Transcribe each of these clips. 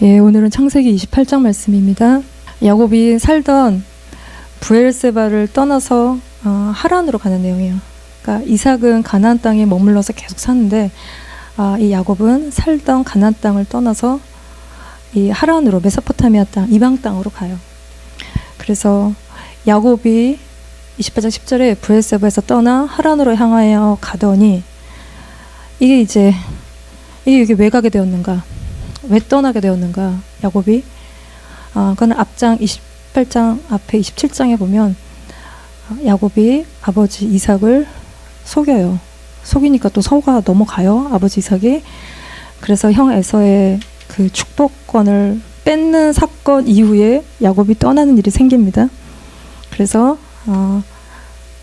예, 오늘은 창세기 28장 말씀입니다. 야곱이 살던 브엘세바를 떠나서 하란으로 가는 내용이에요. 그러니까 이삭은 가나안 땅에 머물러서 계속 사는데 이 야곱은 살던 가나안 땅을 떠나서 이 하란으로, 메소포타미아 땅, 이방 땅으로 가요. 그래서 야곱이 28장 10절에 브엘세바에서 떠나 하란으로 향하여 가더니 이게 왜 가게 되었는가? 왜 떠나게 되었는가? 야곱이 그거는 앞장 28장 앞에 27장에 보면 야곱이 아버지 이삭을 속여요. 속이니까 또 서가 넘어가요. 아버지 이삭이. 그래서 형 에서의 그 축복권을 뺏는 사건 이후에 야곱이 떠나는 일이 생깁니다. 그래서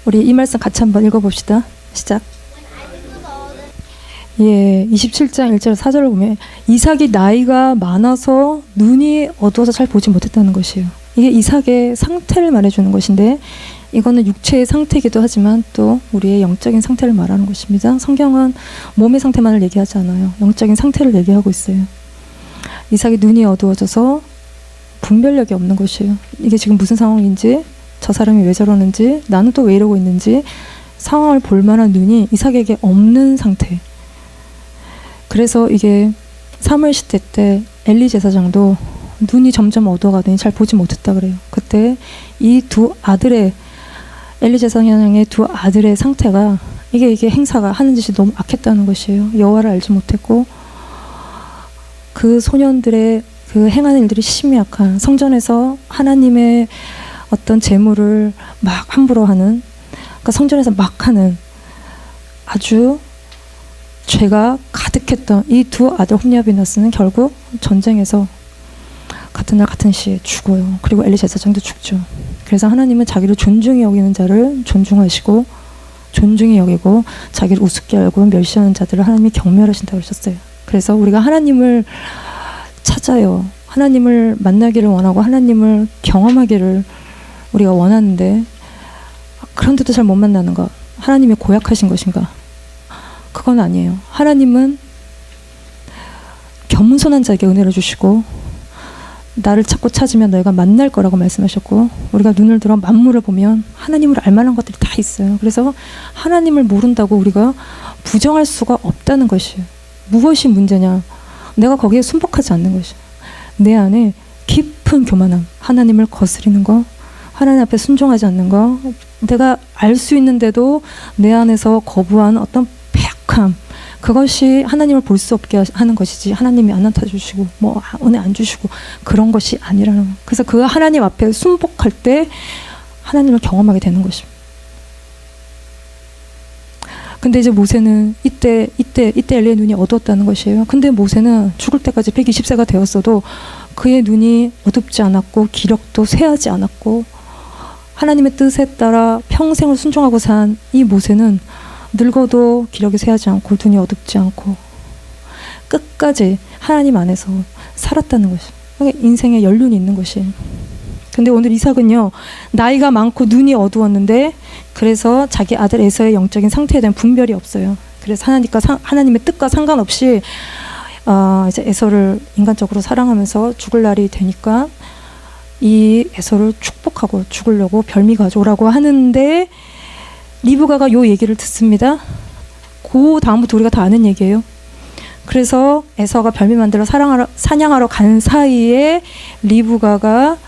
우리 이 말씀 같이 한번 읽어봅시다. 시작. 예, 27장 1절 4절을 보면 이삭이 나이가 많아서 눈이 어두워서 잘 보지 못했다는 것이에요. 이게 이삭의 상태를 말해주는 것인데 이거는 육체의 상태이기도 하지만 또 우리의 영적인 상태를 말하는 것입니다. 성경은 몸의 상태만을 얘기하지 않아요. 영적인 상태를 얘기하고 있어요. 이삭이 눈이 어두워져서 분별력이 없는 것이에요. 이게 지금 무슨 상황인지, 저 사람이 왜 저러는지, 나는 또 왜 이러고 있는지 상황을 볼 만한 눈이 이삭에게 없는 상태. 그래서 이게 사무엘 시대 때 엘리 제사장도 눈이 점점 어두워가더니 잘 보지 못했다 그래요. 그때 이 두 아들의 엘리 제사장의 두 아들의 상태가 이게 행사가 하는 짓이 너무 악했다는 것이에요. 여호와를 알지 못했고 그 소년들의 그 행하는 일들이 심히 악한, 성전에서 하나님의 어떤 제물을 막 함부로 하는, 그러니까 성전에서 막 하는 아주 죄가 가득했던 이 두 아들 홈리아비나스는 결국 전쟁에서 같은 날 같은 시에 죽어요. 그리고 엘리 제사장도 죽죠. 그래서 하나님은 자기를 존중히 여기는 자를 존중하시고 존중히 여기고 자기를 우습게 알고 멸시하는 자들을 하나님이 경멸하신다고 하셨어요. 그래서 우리가 하나님을 찾아요. 하나님을 만나기를 원하고 하나님을 경험하기를 우리가 원하는데 그런데도 잘 못 만나는 것. 하나님이 고약하신 것인가? 그건 아니에요. 하나님은 겸손한 자에게 은혜를 주시고 나를 찾고 찾으면 너희가 만날 거라고 말씀하셨고 우리가 눈을 들어 만물을 보면 하나님을 알만한 것들이 다 있어요. 그래서 하나님을 모른다고 우리가 부정할 수가 없다는 것이에요. 무엇이 문제냐? 내가 거기에 순복하지 않는 것이에요. 내 안에 깊은 교만함, 하나님을 거스리는 거, 하나님 앞에 순종하지 않는 거, 내가 알 수 있는데도 내 안에서 거부한 어떤 폐악함, 그것이 하나님을 볼 수 없게 하는 것이지 하나님이 안 나타주시고 뭐 은혜 안 주시고 그런 것이 아니라는 거예요. 그래서 그 하나님 앞에 순복할 때 하나님을 경험하게 되는 것입니다. 근데 이제 모세는 이때 엘리의 눈이 어두웠다는 것이에요. 근데 모세는 죽을 때까지 120세가 되었어도 그의 눈이 어둡지 않았고 기력도 쇠하지 않았고 하나님의 뜻에 따라 평생을 순종하고 산 이 모세는 늙어도 기력이 쇠하지 않고 눈이 어둡지 않고 끝까지 하나님 안에서 살았다는 것이 인생에 연륜이 있는 것이에요. 근데 오늘 이삭은요, 나이가 많고 눈이 어두웠는데 그래서 자기 아들 에서의 영적인 상태에 대한 분별이 없어요. 그래서 하나님의 뜻과 상관없이 이제 에서를 인간적으로 사랑하면서 죽을 날이 되니까 이 에서를 축복하고 죽으려고 별미 가져오라고 하는데 리브가가 요 얘기를 듣습니다. 그 다음부터 우리가 다 아는 얘기예요. 그래서 에서가 별미 만들어 사냥하러 간 사이에 리브가가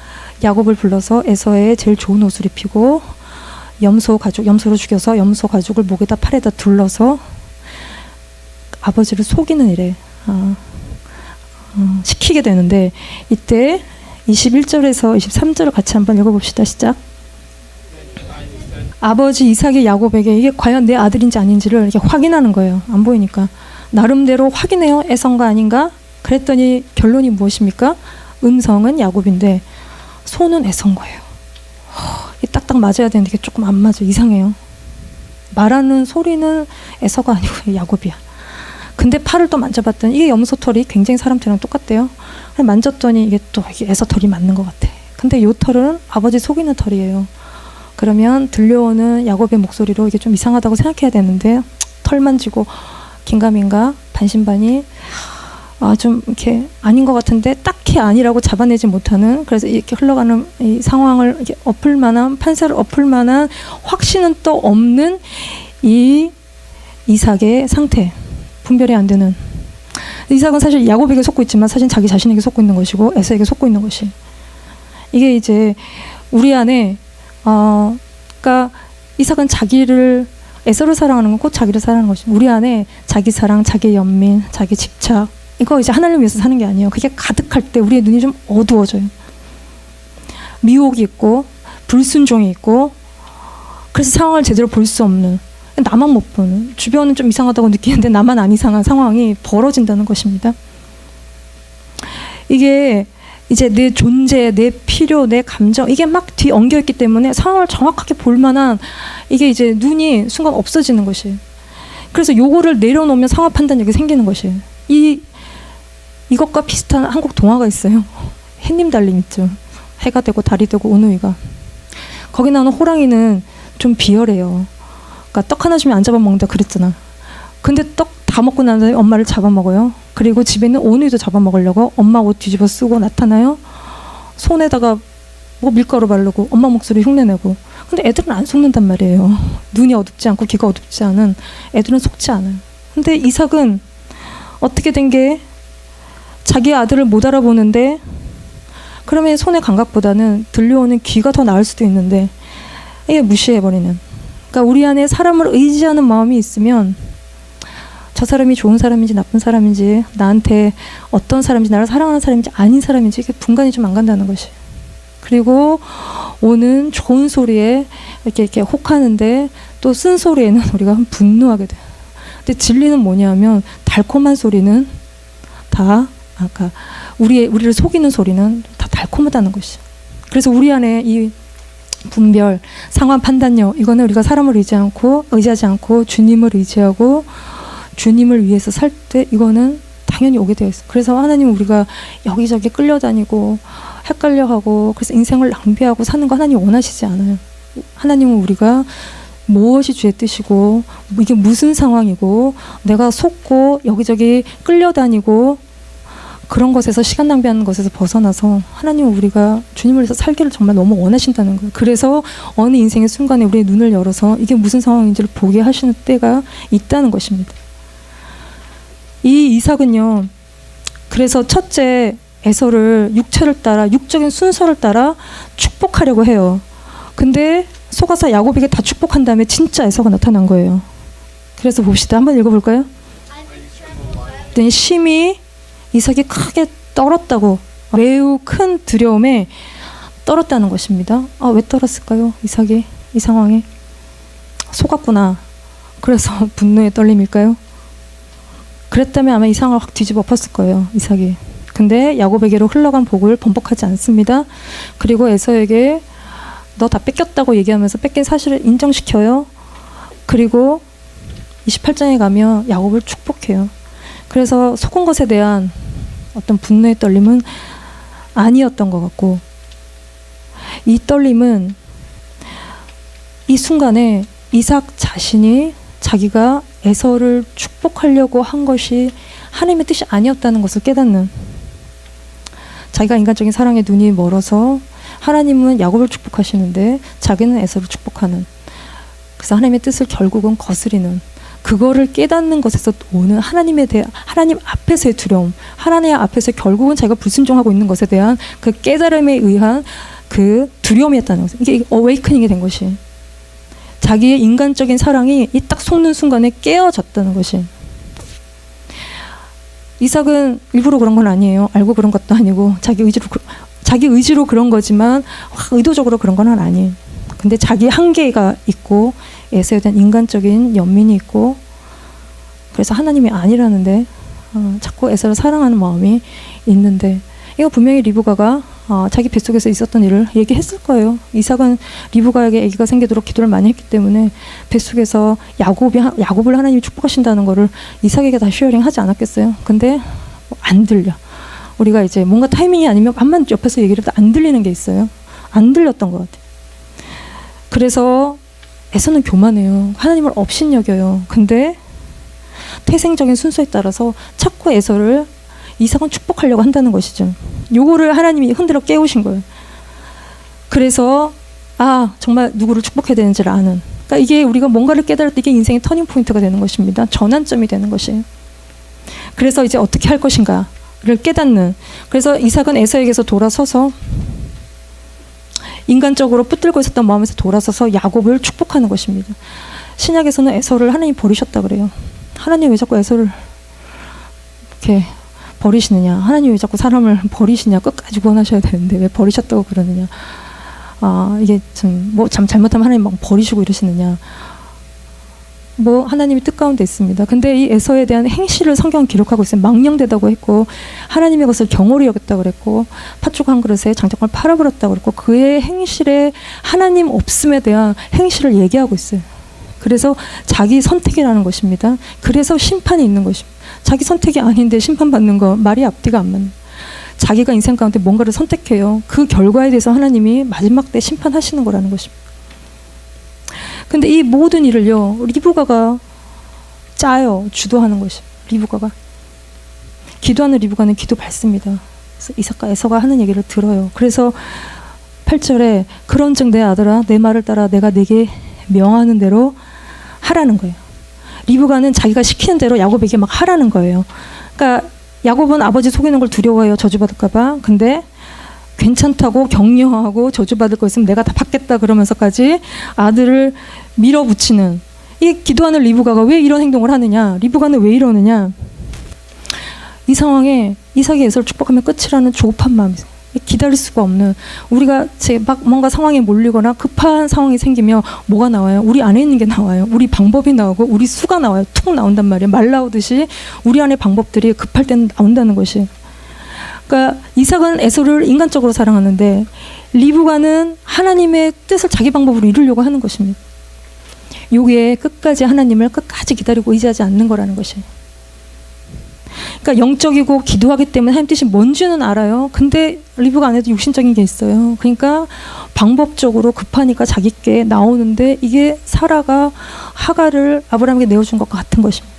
야곱을 불러서 에서의 제일 좋은 옷을 입히고 염소로 죽여서 염소 가죽을 목에다 팔에다 둘러서 아버지를 속이는 일에 시키게 되는데 이때 21절에서 23절을 같이 한번 읽어봅시다. 시작. 아버지 이삭이 야곱에게 이게 과연 내 아들인지 아닌지를 이렇게 확인하는 거예요. 안 보이니까. 나름대로 확인해요. 에서인가 아닌가? 그랬더니 결론이 무엇입니까? 음성은 야곱인데 손은 에서인 거예요. 딱딱 맞아야 되는데 이게 조금 안 맞아요. 이상해요. 말하는 소리는 에서가 아니고 야곱이야. 근데 팔을 또 만져봤더니 이게 염소털이 굉장히 사람 털이랑 똑같대요. 만졌더니 이게 에서 털이 맞는 것 같아. 근데 요 털은 아버지 속이는 털이에요. 그러면 들려오는 야곱의 목소리로 이게 좀 이상하다고 생각해야 되는데 털 만지고 긴가민가 반신반의 좀 이렇게 아닌 것 같은데 딱히 아니라고 잡아내지 못하는, 그래서 이렇게 흘러가는 이 상황을 이렇게 엎을 만한, 판사를 엎을 만한 확신은 또 없는 이 이삭의 상태, 분별이 안 되는. 이삭은 사실 야곱에게 속고 있지만 사실 자기 자신에게 속고 있는 것이고 에서에게 속고 있는 것이, 이게 이제 우리 안에 그러니까 이삭은 자기를, 에서를 사랑하는 건 곧 자기를 사랑하는 것입니다. 우리 안에 자기 사랑, 자기 연민, 자기 집착, 이거 이제 하나님을 위해서 사는 게 아니에요. 그게 가득할 때 우리의 눈이 좀 어두워져요. 미혹이 있고 불순종이 있고, 그래서 상황을 제대로 볼 수 없는, 나만 못 보는, 주변은 좀 이상하다고 느끼는데 나만 안 이상한 상황이 벌어진다는 것입니다. 이게 이제 내 존재, 내 필요, 내 감정, 이게 막 뒤 엉겨 있기 때문에 상황을 정확하게 볼 만한, 이게 이제 눈이 순간 없어지는 것이에요. 그래서 요거를 내려놓으면 상황 판단력이 생기는 것이에요. 이것과 비슷한 한국 동화가 있어요. 해님 달림 있죠. 해가 되고 달이 되고 오누이가. 거기 나오는 호랑이는 좀 비열해요. 그러니까 떡 하나 주면 안 잡아먹는다 그랬잖아. 근데 떡 다 먹고 난 다음에 엄마를 잡아먹어요. 그리고 집에 있는 오누이도 잡아먹으려고 엄마 옷 뒤집어 쓰고 나타나요. 손에다가 뭐 밀가루 바르고 엄마 목소리 흉내내고. 근데 애들은 안 속는단 말이에요. 눈이 어둡지 않고 귀가 어둡지 않은 애들은 속지 않아요. 근데 이삭은 어떻게 된 게, 자기 아들을 못 알아보는데, 그러면 손의 감각보다는 들려오는 귀가 더 나을 수도 있는데 이게 무시해버리는. 그러니까 우리 안에 사람을 의지하는 마음이 있으면 저 사람이 좋은 사람인지 나쁜 사람인지, 나한테 어떤 사람인지, 나를 사랑하는 사람인지 아닌 사람인지, 이게 분간이 좀 안 간다는 것이. 그리고 오는 좋은 소리에 이렇게 혹하는데 또 쓴 소리에는 우리가 분노하게 돼요. 근데 진리는 뭐냐면 달콤한 소리는 다, 아까 우리를 속이는 소리는 다 달콤하다는 것이죠. 그래서 우리 안에 이 분별, 상황 판단력, 이거는 우리가 사람을 의지하지 않고 주님을 의지하고 주님을 위해서 살 때 이거는 당연히 오게 되어 있어요. 그래서 하나님은 우리가 여기저기 끌려다니고 헷갈려하고 그래서 인생을 낭비하고 사는 거 하나님 원하시지 않아요. 하나님은 우리가 무엇이 주의 뜻이고 이게 무슨 상황이고 내가 속고 여기저기 끌려다니고 그런 것에서, 시간 낭비하는 것에서 벗어나서 하나님은 우리가 주님을 위해서 살기를 정말 너무 원하신다는 거예요. 그래서 어느 인생의 순간에 우리의 눈을 열어서 이게 무슨 상황인지를 보게 하시는 때가 있다는 것입니다. 이 이삭은요, 그래서 첫째 에서를 육체를 따라, 육적인 순서를 따라 축복하려고 해요. 근데 속아서 야곱에게 다 축복한 다음에 진짜 에서가 나타난 거예요. 그래서 봅시다. 한번 읽어볼까요? 심히 이삭이 크게 떨었다고, 매우 큰 두려움에 떨었다는 것입니다. 왜 떨었을까요? 이삭이 이 상황에 속았구나. 그래서 분노의 떨림일까요? 그랬다면 아마 이 상황을 확 뒤집어 엎었을 거예요, 이삭이. 근데 야곱에게로 흘러간 복을 번복하지 않습니다. 그리고 에서에게 너 다 뺏겼다고 얘기하면서 뺏긴 사실을 인정시켜요. 그리고 28장에 가면 야곱을 축복해요. 그래서 속은 것에 대한 어떤 분노의 떨림은 아니었던 것 같고, 이 떨림은 이 순간에 이삭 자신이 자기가 에서를 축복하려고 한 것이 하나님의 뜻이 아니었다는 것을 깨닫는, 자기가 인간적인 사랑에 눈이 멀어서 하나님은 야곱을 축복하시는데 자기는 에서를 축복하는, 그래서 하나님의 뜻을 결국은 거스리는, 그거를 깨닫는 것에서 오는 하나님 앞에서의 두려움, 하나님 앞에서 결국은 자기가 불순종하고 있는 것에 대한 그 깨달음에 의한 그 두려움이었다는 거죠. 이게 어웨이크닝이 된 것이, 자기의 인간적인 사랑이 이 딱 속는 순간에 깨어졌다는 것이. 이삭은 일부러 그런 건 아니에요. 알고 그런 것도 아니고 자기 의지로 그런 거지만 의도적으로 그런 건 아니에요. 근데 자기 한계가 있고 에서에 대한 인간적인 연민이 있고, 그래서 하나님이 아니라는데 자꾸 에서를 사랑하는 마음이 있는데, 이거 분명히 리브가가 자기 뱃속에서 있었던 일을 얘기했을 거예요. 이삭은 리브가에게 아기가 생기도록 기도를 많이 했기 때문에 뱃속에서 야곱을 하나님이 축복하신다는 거를 이삭에게 다 쉐어링하지 않았겠어요. 근데 안 들려. 우리가 이제 뭔가 타이밍이 아니면 한번 옆에서 얘기를 해도 안 들리는 게 있어요. 안 들렸던 것 같아요. 그래서 에서는 교만해요. 하나님을 업신여겨요. 근데 태생적인 순서에 따라서 자꾸 에서를 이삭은 축복하려고 한다는 것이죠. 요거를 하나님이 흔들어 깨우신 거예요. 그래서 정말 누구를 축복해야 되는지를 아는. 그러니까 이게 우리가 뭔가를 깨달을 때 이게 인생의 터닝 포인트가 되는 것입니다. 전환점이 되는 것이에요. 그래서 이제 어떻게 할 것인가를 깨닫는. 그래서 이삭은 에서에게서 돌아서서 인간적으로 붙들고 있었던 마음에서 돌아서서 야곱을 축복하는 것입니다. 신약에서는 에서를 하나님 버리셨다 그래요. 하나님 왜 자꾸 에서를 이렇게 버리시느냐? 하나님 왜 자꾸 사람을 버리시냐? 끝까지 구원하셔야 되는데 왜 버리셨다고 그러느냐? 이게 참 잘못하면 하나님 막 버리시고 이러시느냐? 하나님이 뜻 가운데 있습니다. 근데 이 에서에 대한 행실을 성경은 기록하고 있어요. 망령되다고 했고 하나님의 것을 경홀히 여겼다고 그랬고 팥죽 한 그릇에 장작을 팔아버렸다고 그랬고 그의 행실에 하나님 없음에 대한 행실을 얘기하고 있어요. 그래서 자기 선택이라는 것입니다. 그래서 심판이 있는 것입니다. 자기 선택이 아닌데 심판받는 거 말이 앞뒤가 안 맞는. 자기가 인생 가운데 뭔가를 선택해요. 그 결과에 대해서 하나님이 마지막 때 심판하시는 거라는 것입니다. 근데 이 모든 일을요, 리브가가 짜요. 주도하는 것이. 리브가가. 기도하는 리브가는 기도 밟습니다. 그래서 이삭과 에서가 하는 얘기를 들어요. 그래서 8절에 그런즉 내 아들아 내 말을 따라 내가 네게 명하는 대로 하라는 거예요. 리브가는 자기가 시키는 대로 야곱에게 막 하라는 거예요. 그러니까 야곱은 아버지 속이는 걸 두려워해요. 저주받을까 봐. 근데 괜찮다고 격려하고 저주받을 거 있으면 내가 다 받겠다 그러면서까지 아들을 밀어붙이는 이 기도하는 리브가가 왜 이런 행동을 하느냐? 리브가는 왜 이러느냐? 이 상황에 이삭이 에서를 축복하면 끝이라는 조급한 마음이 있어요. 기다릴 수가 없는, 우리가 막 뭔가 상황에 몰리거나 급한 상황이 생기면 뭐가 나와요? 우리 안에 있는 게 나와요. 우리 방법이 나오고 우리 수가 나와요. 툭 나온단 말이에요. 말 나오듯이 우리 안에 방법들이 급할 때는 나온다는 것이. 그러니까 이삭은 에서를 인간적으로 사랑하는데 리브가는 하나님의 뜻을 자기 방법으로 이루려고 하는 것입니다. 여기에 끝까지 하나님을 끝까지 기다리고 의지하지 않는 거라는 것이에요. 그러니까 영적이고 기도하기 때문에 하나님 뜻이 뭔지는 알아요. 근데 리브가 안에도 육신적인 게 있어요. 그러니까 방법적으로 급하니까 자기께 나오는데 이게 사라가 하갈을 아브라함에게 내어준 것과 같은 것입니다.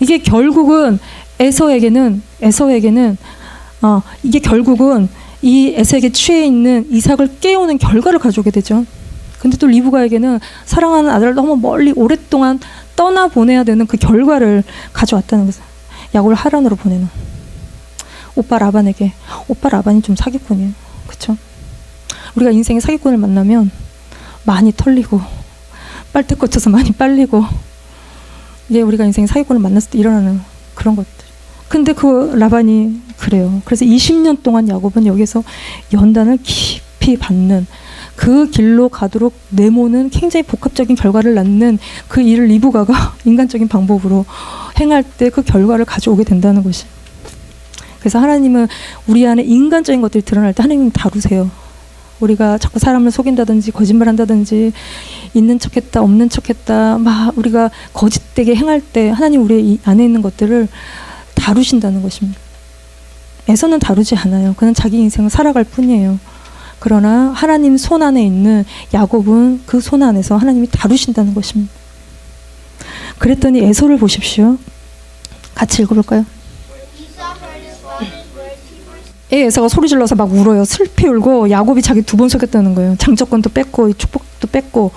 이게 결국은 에서에게는 이게 결국은 이 에서에게 취해 있는 이삭을 깨우는 결과를 가져오게 되죠. 근데 또 리브가에게는 사랑하는 아들을 너무 멀리 오랫동안 떠나보내야 되는 그 결과를 가져왔다는 거죠. 야곱을 하란으로 보내는 오빠 라반에게. 오빠 라반이 좀 사기꾼이에요. 그쵸? 우리가 인생에 사기꾼을 만나면 많이 털리고 빨대 꽂혀서 많이 빨리고 이게 우리가 인생에 사기꾼을 만났을 때 일어나는 그런 것들. 근데 그 라반이 그래요. 그래서 20년 동안 야곱은 여기서 연단을 깊이 받는, 그 길로 가도록 내모는 굉장히 복합적인 결과를 낳는 그 일을 리브가가 인간적인 방법으로 행할 때 그 결과를 가져오게 된다는 것이. 그래서 하나님은 우리 안에 인간적인 것들이 드러날 때 하나님은 다루세요. 우리가 자꾸 사람을 속인다든지 거짓말한다든지 있는 척했다 없는 척했다 막 우리가 거짓되게 행할 때 하나님 우리 안에 있는 것들을 다루신다는 것입니다. 에서는 다루지 않아요. 그는 자기 인생을 살아갈 뿐이에요. 그러나 하나님 손 안에 있는 야곱은 그 손 안에서 하나님이 다루신다는 것입니다. 그랬더니 에서를 보십시오. 같이 읽어볼까요? 에서가 소리 질러서 막 울어요. 슬피 울고 야곱이 자기 두 번 속였다는 거예요. 장자권도 뺏고 축복도 뺏고.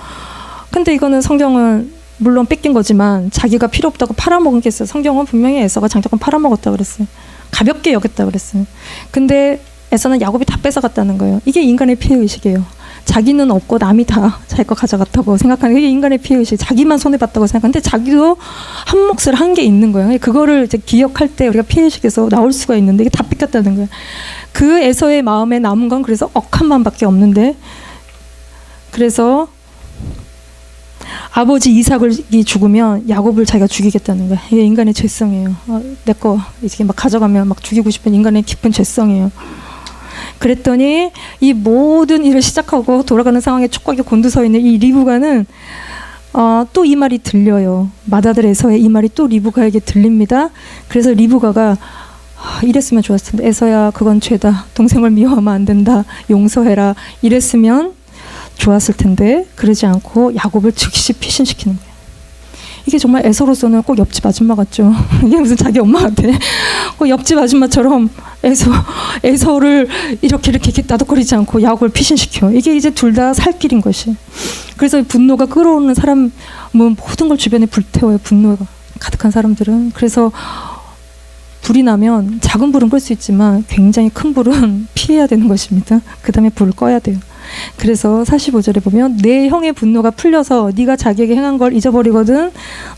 근데 이거는 성경은 물론 뺏긴 거지만 자기가 필요 없다고 팔아먹은 게 있어요. 성경은 분명히 에서가 장자권 팔아먹었다고 그랬어요. 가볍게 여겼다고 그랬어요. 근데 에서는 야곱이 다 뺏어갔다는 거예요. 이게 인간의 피해의식이에요. 자기는 없고 남이 다 자기 거 가져갔다고 생각하는 게 인간의 피해의식. 자기만 손해봤다고 생각하는데 자기도 한 몫을 한 게 있는 거예요. 그거를 이제 기억할 때 우리가 피해의식에서 나올 수가 있는데 이게 다 뺏겼다는 거예요. 그 에서의 마음에 남은 건 그래서 억한 마음밖에 없는데, 그래서 아버지 이삭이 죽으면 야곱을 자기가 죽이겠다는 거예요. 이게 인간의 죄성이에요. 내 거 이렇게 막 가져가면 막 죽이고 싶은 인간의 깊은 죄성이에요. 그랬더니 이 모든 일을 시작하고 돌아가는 상황에 촉각이 곤두서 있는 이 리브가는 또 이 말이 들려요. 맏아들 에서의 이 말이 또 리브가에게 들립니다. 그래서 리브가가 이랬으면 좋았을 텐데, 에서야 그건 죄다. 동생을 미워하면 안 된다. 용서해라. 이랬으면 좋았을 텐데 그러지 않고 야곱을 즉시 피신시키는 거예요. 이게 정말 에서로서는 꼭 옆집 아줌마 같죠. 이게 무슨 자기 엄마 같아. 꼭 옆집 아줌마처럼 에서를 이렇게 나독거리지 않고 야곱을 피신시켜. 이게 이제 둘 다 살 길인 것이. 그래서 분노가 끓어오르는 사람은 모든 걸 주변에 불태워요. 분노가 가득한 사람들은. 그래서 불이 나면 작은 불은 끌 수 있지만 굉장히 큰 불은 피해야 되는 것입니다. 그 다음에 불을 꺼야 돼요. 그래서 45절에 보면 내 형의 분노가 풀려서 네가 자기에게 행한 걸 잊어버리거든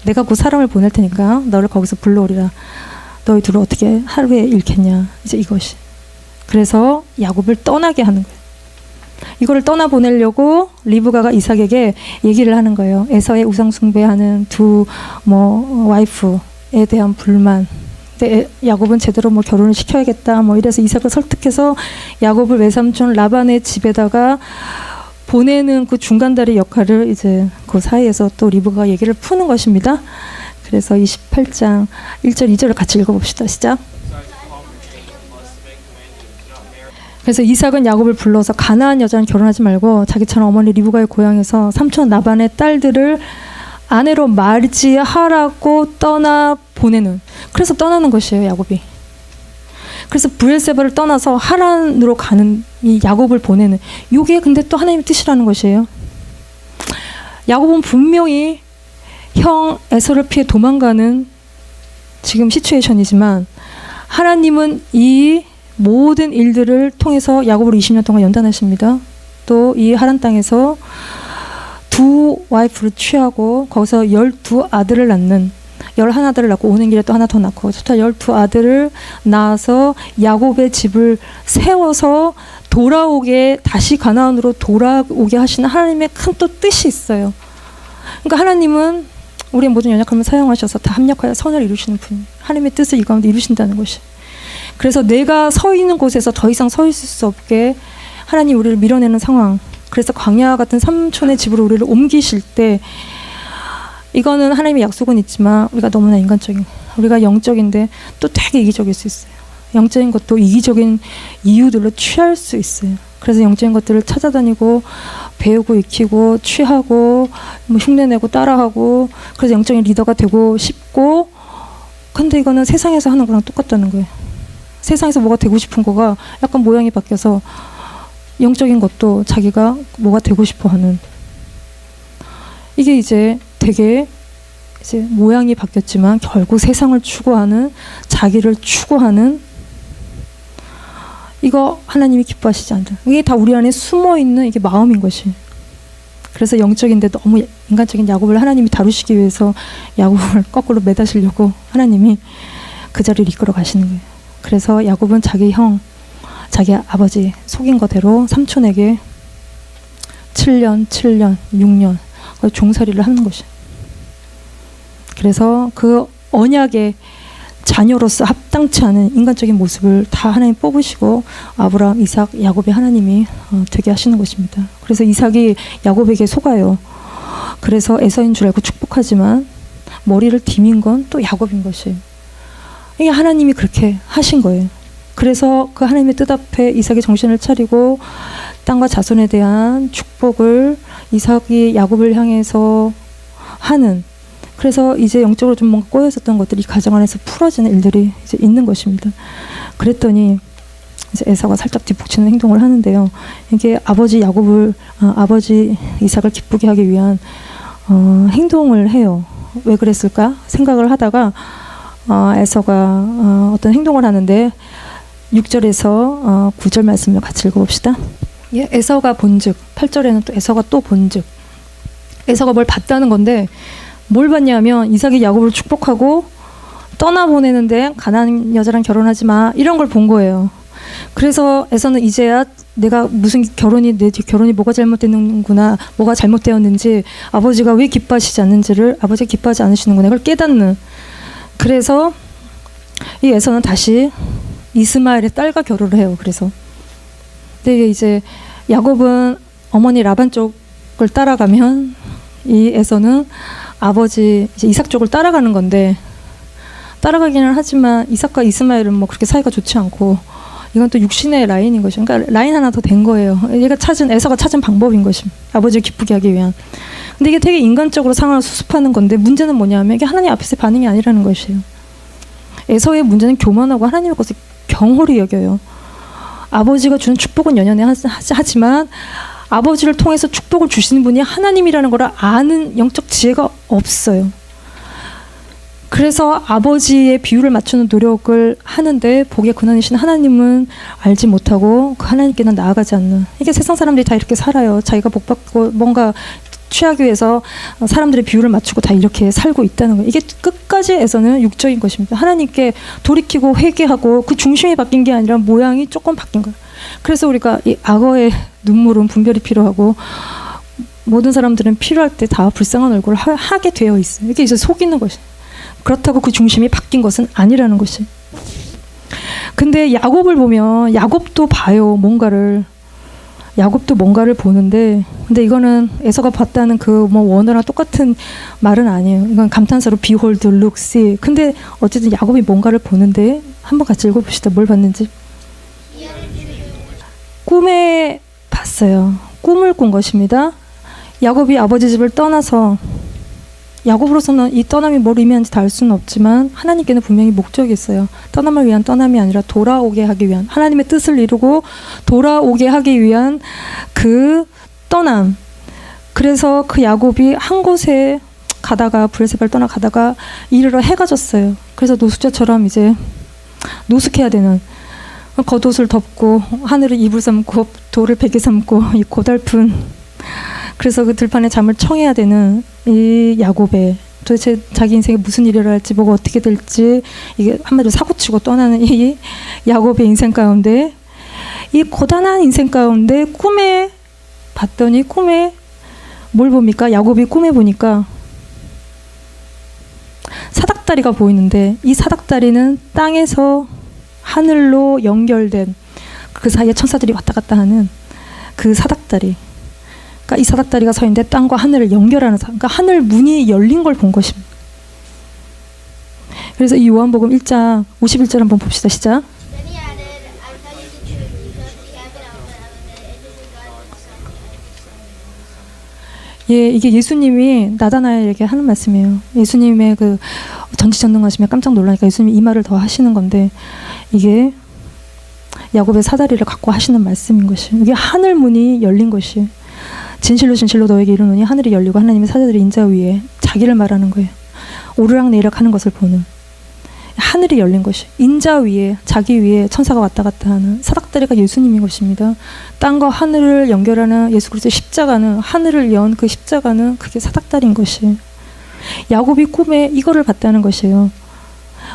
내가 곧 사람을 보낼 테니까 너를 거기서 불러오리라. 너희 둘을 어떻게 하루에 잃겠냐. 이제 이것이. 그래서 야곱을 떠나게 하는 거예요. 이거를 떠나보내려고 리브가가 이삭에게 얘기를 하는 거예요. 에서의 우상숭배하는 두 와이프에 대한 불만. 야곱은 제대로 결혼을 시켜야겠다 이래서 이삭을 설득해서 야곱을 외삼촌 라반의 집에다가 보내는 그 중간다리 역할을 이제 그 사이에서 또 리브가가 얘기를 푸는 것입니다. 그래서 28장 1절 2절을 같이 읽어봅시다. 시작. 그래서 이삭은 야곱을 불러서 가나안 여자는 결혼하지 말고 자기처럼 어머니 리브가의 고향에서 삼촌 라반의 딸들을 아내로 맞이하라고 떠나 보내는. 그래서 떠나는 것이에요, 야곱이. 그래서 브엘세바를 떠나서 하란으로 가는 이 야곱을 보내는. 이게 근데 또 하나님의 뜻이라는 것이에요. 야곱은 분명히 형 에서를 피해 도망가는 지금 시츄에이션이지만 하나님은 이 모든 일들을 통해서 야곱을 20년 동안 연단하십니다. 또 이 하란 땅에서 두 와이프를 취하고 거기서 12아들을 낳는 11아들을 낳고 오는 길에 또 하나 더 낳고 토탈 12아들을 낳아서 야곱의 집을 세워서 돌아오게 다시 가나안으로 돌아오게 하시는 하나님의 큰 또 뜻이 있어요. 그러니까 하나님은 우리의 모든 연약함을 사용하셔서 다 합력하여 선을 이루시는 분. 하나님의 뜻을 이 가운데 이루신다는 것이. 그래서 내가 서 있는 곳에서 더 이상 서 있을 수 없게 하나님 우리를 밀어내는 상황. 그래서 광야 같은 삼촌의 집으로 우리를 옮기실 때 이거는 하나님의 약속은 있지만 우리가 너무나 인간적인, 우리가 영적인데 또 되게 이기적일 수 있어요. 영적인 것도 이기적인 이유들로 취할 수 있어요. 그래서 영적인 것들을 찾아다니고 배우고 익히고 취하고 흉내내고 따라하고 그래서 영적인 리더가 되고 싶고, 근데 이거는 세상에서 하는 거랑 똑같다는 거예요. 세상에서 뭐가 되고 싶은 거가 약간 모양이 바뀌어서 영적인 것도 자기가 뭐가 되고 싶어 하는, 이게 이제 되게 이제 모양이 바뀌었지만 결국 세상을 추구하는, 자기를 추구하는, 이거 하나님이 기뻐하시지 않다. 이게 다 우리 안에 숨어있는 이게 마음인 것이. 그래서 영적인데 너무 인간적인 야곱을 하나님이 다루시기 위해서 야곱을 거꾸로 매다시려고 하나님이 그 자리를 이끌어 가시는 거예요. 그래서 야곱은 자기 형, 자기 아버지 속인 거대로 삼촌에게 7년, 6년 종살이를 하는 것이. 그래서 그 언약의 자녀로서 합당치 않은 인간적인 모습을 다 하나님 뽑으시고 아브라함, 이삭, 야곱의 하나님이 되게 하시는 것입니다. 그래서 이삭이 야곱에게 속아요. 그래서 에서인 줄 알고 축복하지만 머리를 디민 건 또 야곱인 것이에요. 이게 하나님이 그렇게 하신 거예요. 그래서 그 하나님의 뜻 앞에 이삭이 정신을 차리고 땅과 자손에 대한 축복을 이삭이 야곱을 향해서 하는, 그래서 이제 영적으로 좀 뭔가 꼬여 있었던 것들이 이 가정 안에서 풀어지는 일들이 이제 있는 것입니다. 그랬더니 이제 에서가 살짝 뒷북치는 행동을 하는데요. 이게 아버지 야곱을, 아버지 이삭을 기쁘게 하기 위한 행동을 해요. 왜 그랬을까 생각을 하다가 에서가 어떤 행동을 하는데 6절에서 9절 말씀을 같이 읽어봅시다. 예, 에서가 본즉, 8절에는 또 에서가 또 본즉, 에서가 뭘 봤다는 건데 뭘 봤냐면 이삭이 야곱을 축복하고 떠나보내는데 가나안 여자랑 결혼하지 마, 이런 걸 본 거예요. 그래서 에서는 이제야 내가 무슨 내 결혼이 뭐가 잘못됐는구나, 뭐가 잘못되었는지, 아버지가 왜 기뻐하시지 않는지를, 아버지가 기뻐하지 않으시는구나, 이걸 깨닫는. 그래서 이 에서는 다시 이스마엘의 딸과 결혼을 해요. 그래서 근데 이제 야곱은 어머니 라반 쪽을 따라가면 이 에서는 아버지 이제 이삭 쪽을 따라가는 건데, 따라가기는 하지만 이삭과 이스마엘은 뭐 그렇게 사이가 좋지 않고, 이건 또 육신의 라인인 것이, 그러니까 라인 하나 더 된 거예요. 에서가 찾은 방법인 것입니다. 아버지를 기쁘게 하기 위한. 근데 이게 되게 인간적으로 상황을 수습하는 건데 문제는 뭐냐면 이게 하나님 앞에서의 반응이 아니라는 것이에요. 에서의 문제는 교만하고 하나님의 것을 경홀히 여겨요. 아버지가 주는 축복은 연연해 하지만 아버지를 통해서 축복을 주시는 분이 하나님이라는 걸 아는 영적 지혜가 없어요. 그래서 아버지의 비율을 맞추는 노력을 하는데 복의 근원이신 하나님은 알지 못하고 그 하나님께는 나아가지 않는, 이게 세상 사람들이 다 이렇게 살아요. 자기가 복받고 뭔가 취하기 위해서 사람들의 비율을 맞추고 다 이렇게 살고 있다는 거예요. 이게 끝까지에서는 육적인 것입니다. 하나님께 돌이키고 회개하고 그 중심이 바뀐 게 아니라 모양이 조금 바뀐 거예요. 그래서 우리가 이 악어의 눈물은 분별이 필요하고 모든 사람들은 필요할 때 다 불쌍한 얼굴을 하게 되어 있어요. 이게 이제 속이는 것이에요. 그렇다고 그 중심이 바뀐 것은 아니라는 것이. 근데 야곱을 보면 야곱도 봐요. 야곱도 뭔가를 보는데, 근데 이거는 에서가 봤다는 그 뭐 원어랑 똑같은 말은 아니에요. 이건 감탄사로 behold, look, see. 근데 어쨌든 야곱이 뭔가를 보는데 한번 같이 읽어봅시다. 뭘 봤는지. 꿈에 봤어요. 꿈을 꾼 것입니다. 야곱이 아버지 집을 떠나서, 야곱으로서는 이 떠남이 뭘 의미하는지 다 알 수는 없지만 하나님께는 분명히 목적이 있어요. 떠남을 위한 떠남이 아니라 돌아오게 하기 위한, 하나님의 뜻을 이루고 돌아오게 하기 위한 그 떠남. 그래서 그 야곱이 한 곳에 가다가 브엘세바를 떠나가다가 이르러 해가 졌어요. 그래서 노숙자처럼 이제 노숙해야 되는, 겉옷을 덮고 하늘을 이불 삼고 돌을 베개 삼고 이 고달픈, 그래서 그 들판에 잠을 청해야 되는 이 야곱의, 도대체 자기 인생에 무슨 일이 일어날지 뭐가 어떻게 될지, 이게 한마디로 사고치고 떠나는 이 야곱의 인생 가운데, 이 고단한 인생 가운데 꿈에 봤더니, 꿈에 뭘 봅니까? 야곱이 꿈에 보니까 사닥다리가 보이는데, 이 사닥다리는 땅에서 하늘로 연결된, 그 사이에 천사들이 왔다 갔다 하는 그 사닥다리. 이 사닥다리가 서 있는데 땅과 하늘을 연결하는, 그러니까 하늘 문이 열린 걸 본 것입니다. 그래서 이 요한복음 1장 51절 한번 봅시다. 시작. 예, 이게 예수님이 나다나엘에게 하는 말씀이에요. 예수님의 그 전지전능하시며 깜짝 놀라니까 예수님이 이 말을 더 하시는 건데, 이게 야곱의 사다리를 갖고 하시는 말씀인 것이에요. 이게 하늘 문이 열린 것이에요. 진실로 진실로 너에게 이르노니 하늘이 열리고 하나님의 사자들이 인자 위에, 자기를 말하는 거예요. 오르락내리락 하는 것을 보는, 하늘이 열린 것이, 인자 위에, 자기 위에 천사가 왔다 갔다 하는 사닥다리가 예수님인 것입니다. 땅과 하늘을 연결하는 예수 그리스도의 십자가는, 하늘을 연 그 십자가는 그게 사닥다리인 것이. 야곱이 꿈에 이거를 봤다는 것이에요.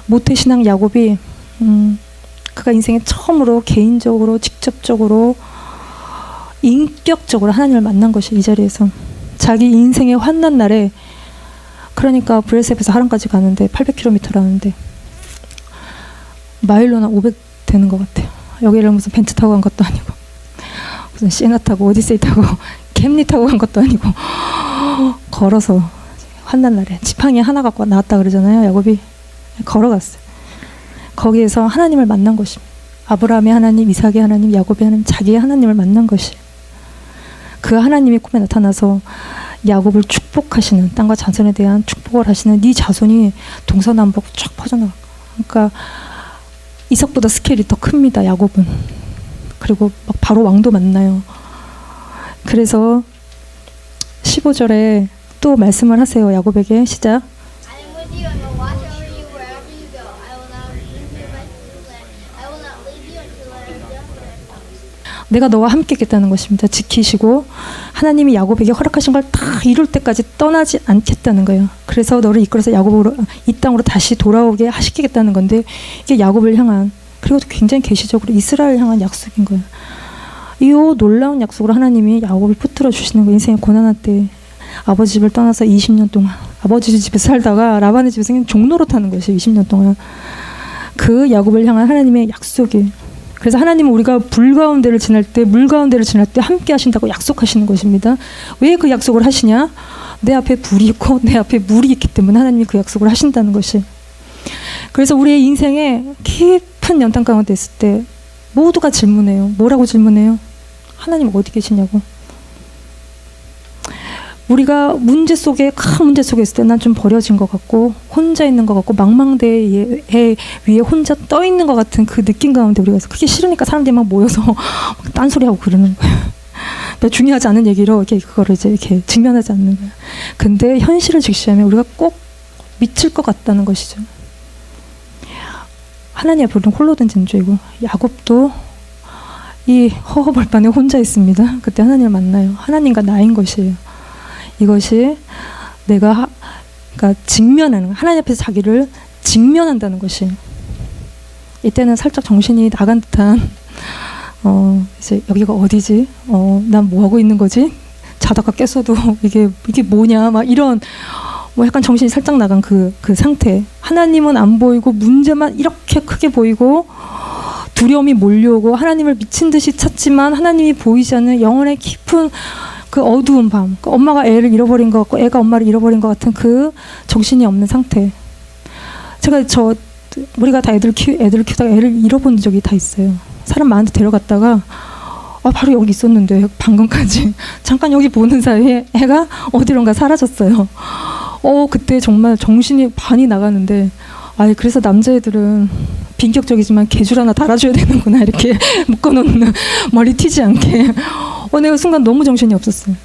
모태신앙 야곱이 그가 인생에 처음으로 개인적으로 직접적으로 인격적으로 하나님을 만난 것이 이 자리에서. 자기 인생의 환난 날에, 그러니까 브엘세바에서 하란까지 가는데 800km라는데 마일로나 500 되는 것 같아요. 여기를 무슨 벤츠 타고 간 것도 아니고 무슨 시에나 타고 오디세이 타고 캠리 타고 간 것도 아니고 걸어서 환난 날에 지팡이 하나 갖고 나왔다 그러잖아요. 야곱이 걸어갔어요. 거기에서 하나님을 만난 것입니다. 아브라함의 하나님, 이삭의 하나님, 야곱의 하나님, 자기의 하나님을 만난 것이. 그 하나님이 꿈에 나타나서 야곱을 축복하시는, 땅과 자손에 대한 축복을 하시는, 네 자손이 동서남북 쫙 퍼져나가. 그러니까 이삭보다 스케일이 더 큽니다. 야곱은. 그리고 막 바로 왕도 만나요. 그래서 15절에 또 말씀을 하세요. 야곱에게. 시작. 내가 너와 함께 있겠다는 것입니다. 지키시고 하나님이 야곱에게 허락하신 걸 다 이룰 때까지 떠나지 않겠다는 거예요. 그래서 너를 이끌어서 야곱으로, 이 땅으로 다시 돌아오게 하시겠다는 건데, 이게 야곱을 향한, 그리고 굉장히 계시적으로 이스라엘을 향한 약속인 거예요. 이 놀라운 약속으로 하나님이 야곱을 붙들어 주시는 거예요. 인생의 고난할 때 아버지 집을 떠나서 20년 동안 아버지 집에서 살다가 라반의 집에서 그냥 종노릇하는 것이에요. 20년 동안. 그 야곱을 향한 하나님의 약속이. 그래서 하나님은 우리가 불 가운데를 지날 때, 물 가운데를 지날 때 함께 하신다고 약속하시는 것입니다. 왜 그 약속을 하시냐? 내 앞에 불이 있고 내 앞에 물이 있기 때문에 하나님이 그 약속을 하신다는 것이. 그래서 우리의 인생에 깊은 연단 가운데 있을 때 모두가 질문해요. 뭐라고 질문해요? 하나님 어디 계시냐고. 우리가 문제 속에 큰 문제 속에 있을 때 난 좀 버려진 것 같고 혼자 있는 것 같고 망망대해 위에 혼자 떠 있는 것 같은 그 느낌 가운데 우리가 있어. 그게 싫으니까 사람들이 막 모여서 막 딴소리하고 그러는 거야. 중요하지 않은 얘기로 이렇게 그거를 이제 이렇게 직면하지 않는 거야. 근데 현실을 직시하면 우리가 꼭 미칠 것 같다는 것이죠. 하나님 앞에 우리는 홀로 된 진주이고 야곱도 이 허허벌판에 혼자 있습니다. 그때 하나님을 만나요. 하나님과 나인 것이에요. 이것이 내가 그러니까 직면하는 하나님 앞에서 자기를 직면한다는 것이 이때는 살짝 정신이 나간 듯한 이제 여기가 어디지? 난 뭐 하고 있는 거지? 자다가 깼어도 이게 뭐냐? 막 이런 뭐 약간 정신이 살짝 나간 그 상태. 하나님은 안 보이고 문제만 이렇게 크게 보이고 두려움이 몰려오고 하나님을 미친 듯이 찾지만 하나님이 보이지 않는 영혼의 깊은 그 어두운 밤, 그 엄마가 애를 잃어버린 것 같고 애가 엄마를 잃어버린 것 같은 그 정신이 없는 상태. 제가 우리가 다 애들을 키우다가 애를 잃어본 적이 다 있어요. 사람 많은데 데려갔다가 바로 여기 있었는데 방금까지 잠깐 여기 보는 사이에 애가 어디론가 사라졌어요. 그때 정말 정신이 반이 나가는데 그래서 남자애들은 빈격적이지만 개줄 하나 달아줘야 되는구나 이렇게 묶어놓는 머리 튀지 않게 내가 순간 너무 정신이 없었어요.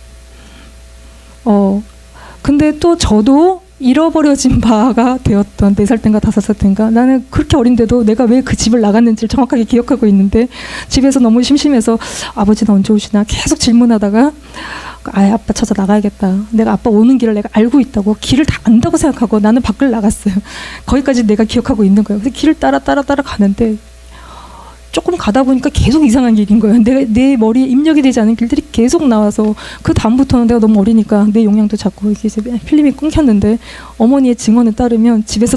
근데 또 저도 잃어버려진 바가 되었던 4살 땐가 5살 땐가 나는 그렇게 어린데도 내가 왜 그 집을 나갔는지를 정확하게 기억하고 있는데 집에서 너무 심심해서 아버지는 언제 오시나 계속 질문하다가 아빠 찾아 나가야겠다. 내가 아빠 오는 길을 내가 알고 있다고 길을 다 안다고 생각하고 나는 밖을 나갔어요. 거기까지 내가 기억하고 있는 거예요. 그래서 길을 따라 가는데 조금 가다 보니까 계속 이상한 길인 거예요. 내 머리에 입력이 되지 않은 길들이 계속 나와서 그 다음부터는 내가 너무 어리니까 내 용량도 작고 이게 이제 필름이 끊겼는데 어머니의 증언에 따르면 집에서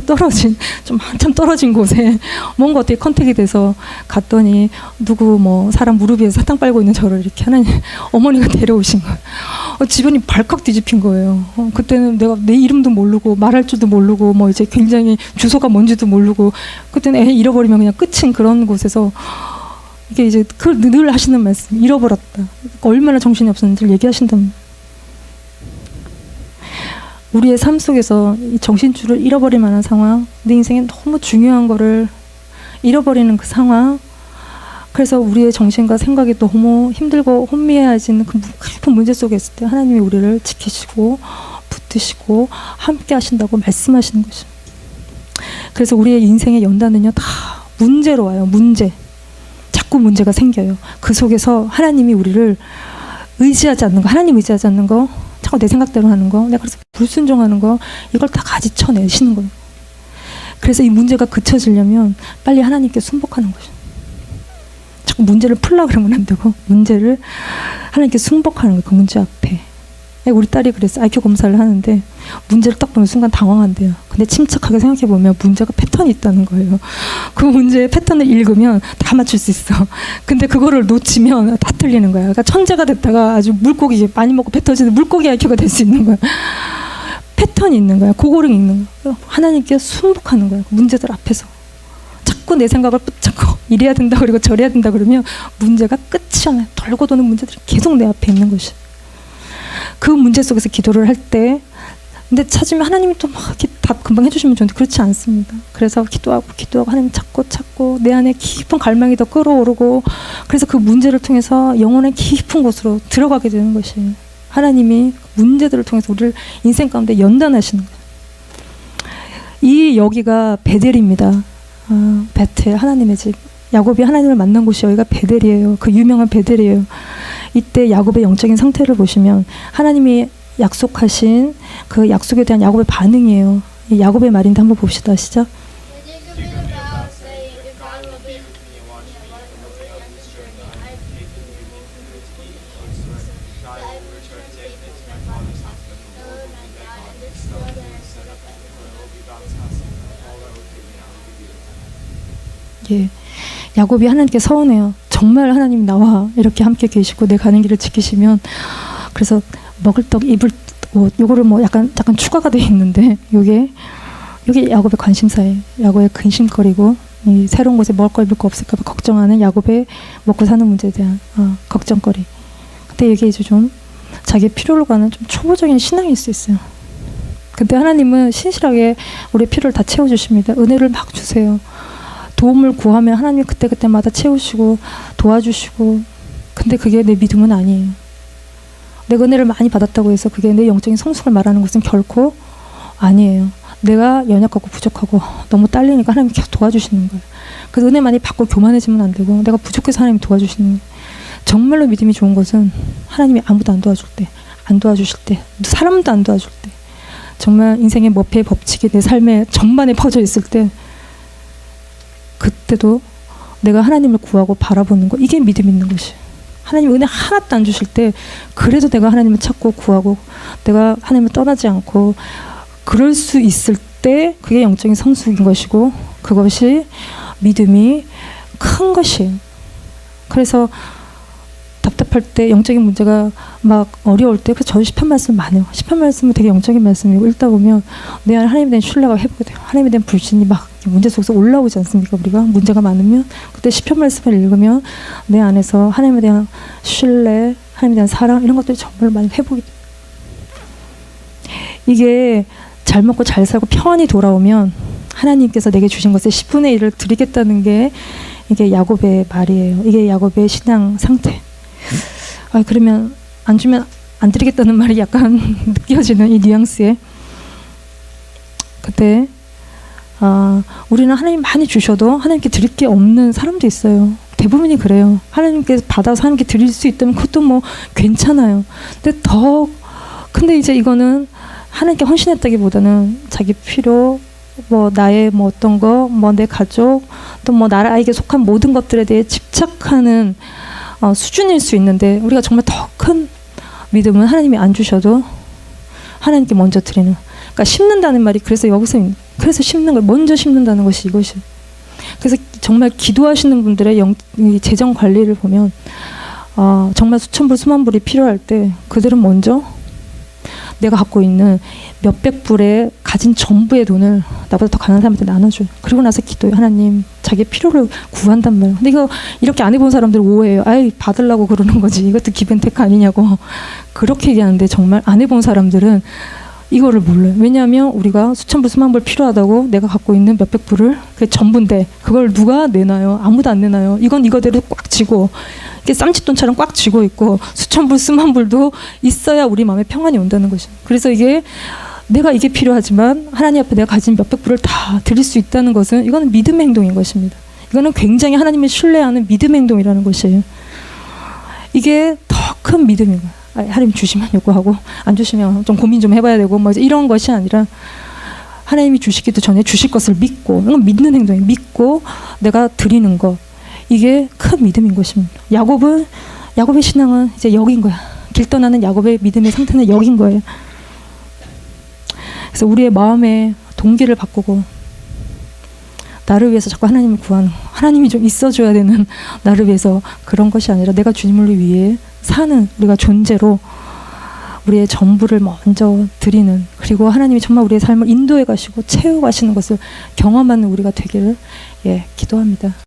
좀 한참 떨어진 곳에 뭔가 어떻게 컨택이 돼서 갔더니 누구 사람 무릎 위에 사탕 빨고 있는 저를 이렇게 하나님 어머니가 데려오신 거예요. 집안이 발칵 뒤집힌 거예요. 그때는 내가 내 이름도 모르고 말할 줄도 모르고 이제 굉장히 주소가 뭔지도 모르고 그때는 애 잃어버리면 그냥 끝인 그런 곳에서 이게 이제 늘 하시는 말씀 잃어버렸다. 얼마나 정신이 없었는지 얘기하신답니다. 우리의 삶 속에서 이 정신줄을 잃어버릴 만한 상황, 내 인생에 너무 중요한 거를 잃어버리는 그 상황, 그래서 우리의 정신과 생각이 너무 힘들고 혼미해진 그 깊은 문제 속에 있을 때 하나님이 우리를 지키시고 붙드시고 함께 하신다고 말씀하시는 것입니다. 그래서 우리의 인생의 연단은요 다 문제로 와요. 자꾸 문제가 생겨요. 그 속에서 하나님이 우리를 의지하지 않는 거, 하나님 의지하지 않는 거, 자꾸 내 생각대로 하는 거, 내가 그래서 불순종하는 거, 이걸 다 가지쳐내시는 거예요. 그래서 이 문제가 그쳐지려면 빨리 하나님께 순복하는 거죠. 자꾸 문제를 풀려고 그러면 안 되고 문제를 하나님께 순복하는 거예요. 그 문제 앞에. 우리 딸이 그래서 IQ 검사를 하는데 문제를 딱 보는 순간 당황한대요. 근데 침착하게 생각해보면 문제가 패턴이 있다는 거예요. 그 문제의 패턴을 읽으면 다 맞출 수 있어. 근데 그거를 놓치면 다 틀리는 거야. 그러니까 천재가 됐다가 아주 물고기 많이 먹고 배 터지는 물고기 IQ가 될 수 있는 거야. 패턴이 있는 거야. 고고링 있는 거야. 하나님께 순복하는 거야. 문제들 앞에서. 자꾸 내 생각을 붙잡고 이래야 된다 그리고 저래야 된다 그러면 문제가 끝이 안 나요. 돌고 도는 문제들이 계속 내 앞에 있는 것이. 그 문제 속에서 기도를 할 때 근데 찾으면 하나님이 또 막 이렇게 답 금방 해주시면 좋은데 그렇지 않습니다. 그래서 기도하고 하나님 찾고 내 안에 깊은 갈망이 더 끌어오르고 그래서 그 문제를 통해서 영혼의 깊은 곳으로 들어가게 되는 것이에요. 하나님이 문제들을 통해서 우리를 인생 가운데 연단하시는 거예요. 이 여기가 베델입니다. 베텔 하나님의 집. 야곱이 하나님을 만난 곳이 여기가 베델이에요. 그 유명한 베델이에요. 이때 야곱의 영적인 상태를 보시면 하나님이 약속하신 그 약속에 대한 야곱의 반응이에요. 이 야곱의 말인데 한번 봅시다. 시작. 예, 야곱이 하나님께 서운해요. 정말 하나님 나와 이렇게 함께 계시고 내 가는 길을 지키시면 그래서 먹을 떡 입을 옷 요거를 약간 추가가 돼 있는데 요게 야곱의 관심사예요. 야곱의 근심거리고 이 새로운 곳에 먹을 거 입을 거 없을까 봐 걱정하는 야곱의 먹고 사는 문제에 대한 걱정거리. 근데 이게 이제 좀 자기 필요로 가는 좀 초보적인 신앙일 수 있어요. 근데 하나님은 신실하게 우리의 필요를 다 채워주십니다. 은혜를 막 주세요. 도움을 구하면 하나님이 그때그때마다 채우시고 도와주시고, 근데 그게 내 믿음은 아니에요. 내가 은혜를 많이 받았다고 해서 그게 내 영적인 성숙을 말하는 것은 결코 아니에요. 내가 연약하고 부족하고 너무 딸리니까 하나님이 계속 도와주시는 거예요. 그래서 은혜 많이 받고 교만해지면 안 되고, 내가 부족해서 하나님이 도와주시는 거예요. 정말로 믿음이 좋은 것은 하나님이 아무도 안 도와줄 때, 안 도와주실 때, 사람도 안 도와줄 때, 정말 인생의 머피의 법칙이 내 삶의 전반에 퍼져 있을 때, 그때도 내가 하나님을 구하고 바라보는 거, 이게 믿음 있는 것이에요. 하나님 은혜 하나도 안 주실 때 그래도 내가 하나님을 찾고 구하고 내가 하나님을 떠나지 않고 그럴 수 있을 때 그게 영적인 성숙인 것이고, 그것이 믿음이 큰 것이에요. 그래서 답답할 때, 영적인 문제가 막 어려울 때, 그래서 저는 시편 말씀 많아요. 시편 말씀은 되게 영적인 말씀이고, 읽다 보면 내 안에 하나님에 대한 신뢰가 회복이 돼요. 하나님에 대한 불신이 막 문제 속에서 올라오지 않습니까? 우리가 문제가 많으면 그때 시편 말씀을 읽으면 내 안에서 하나님에 대한 신뢰, 하나님에 대한 사랑, 이런 것들이 정말 많이 회복이 돼요. 이게 잘 먹고 잘 살고 평안이 돌아오면 하나님께서 내게 주신 것의 10분의 1을 드리겠다는 게 이게 야곱의 말이에요. 이게 야곱의 신앙 상태. 그러면 안 주면 안 드리겠다는 말이 약간 느껴지는 이 뉘앙스에, 그때 우리는 하나님 많이 주셔도 하나님께 드릴 게 없는 사람도 있어요. 대부분이 그래요. 하나님께 받아서 하나님께 드릴 수 있다면 그것도 뭐 괜찮아요. 근데 이제 이거는 하나님께 헌신했다기보다는 자기 필요, 뭐 나의 뭐 어떤 거, 뭐 내 가족, 또 뭐 나에게 속한 모든 것들에 대해 집착하는 수준일 수 있는데, 우리가 정말 더 큰 믿음은 하나님이 안 주셔도 하나님께 먼저 드리는, 그러니까 심는다는 말이, 그래서 심는 걸 먼저 심는다는 것이 이것이. 그래서 정말 기도하시는 분들의 이 재정 관리를 보면 정말 수천 불 수만 불이 필요할 때 그들은 먼저 내가 갖고 있는 몇백 불에 가진 전부의 돈을 나보다 더 가난한 사람한테 나눠줘요. 그리고 나서 기도해요. 하나님, 자기 필요를 구한단 말이에요. 근데 이거 이렇게 안 해본 사람들 오해해요. 받으려고 그러는 거지, 이것도 기브앤테이크 아니냐고 그렇게 얘기하는데, 정말 안 해본 사람들은 이거를 몰라요. 왜냐하면 우리가 수천 불 수만 불 필요하다고 내가 갖고 있는 몇백 불을, 그게 전부인데 그걸 누가 내놔요? 아무도 안 내놔요. 이건 이거대로 꽉 쥐고, 이게 쌈짓돈처럼 꽉 쥐고 있고, 수천 불 수만 불도 있어야 우리 마음에 평안이 온다는 것이에요. 그래서 내가 이게 필요하지만 하나님 앞에 내가 가진 몇백 불을 다 드릴 수 있다는 것은, 이거는 믿음의 행동인 것입니다. 이거는 굉장히 하나님을 신뢰하는 믿음의 행동이라는 것이에요. 이게 더 큰 믿음인 거예요. 하나님 주시면 요구하고 안 주시면 좀 고민 좀 해봐야 되고, 뭐 이런 것이 아니라 하나님이 주시기도 전에 주실 것을 믿고, 이건 믿는 행동이에요. 믿고 내가 드리는 것, 이게 큰 믿음인 것입니다. 야곱의 신앙은 이제 여긴 거야. 길 떠나는 야곱의 믿음의 상태는 여긴 거예요. 그래서 우리의 마음의 동기를 바꾸고, 나를 위해서 자꾸 하나님을 구하는, 하나님이 좀 있어줘야 되는 나를 위해서 그런 것이 아니라 내가 주님을 위해 사는 우리가 존재로 우리의 전부를 먼저 드리는, 그리고 하나님이 정말 우리의 삶을 인도해 가시고 채워 가시는 것을 경험하는 우리가 되기를 기도합니다.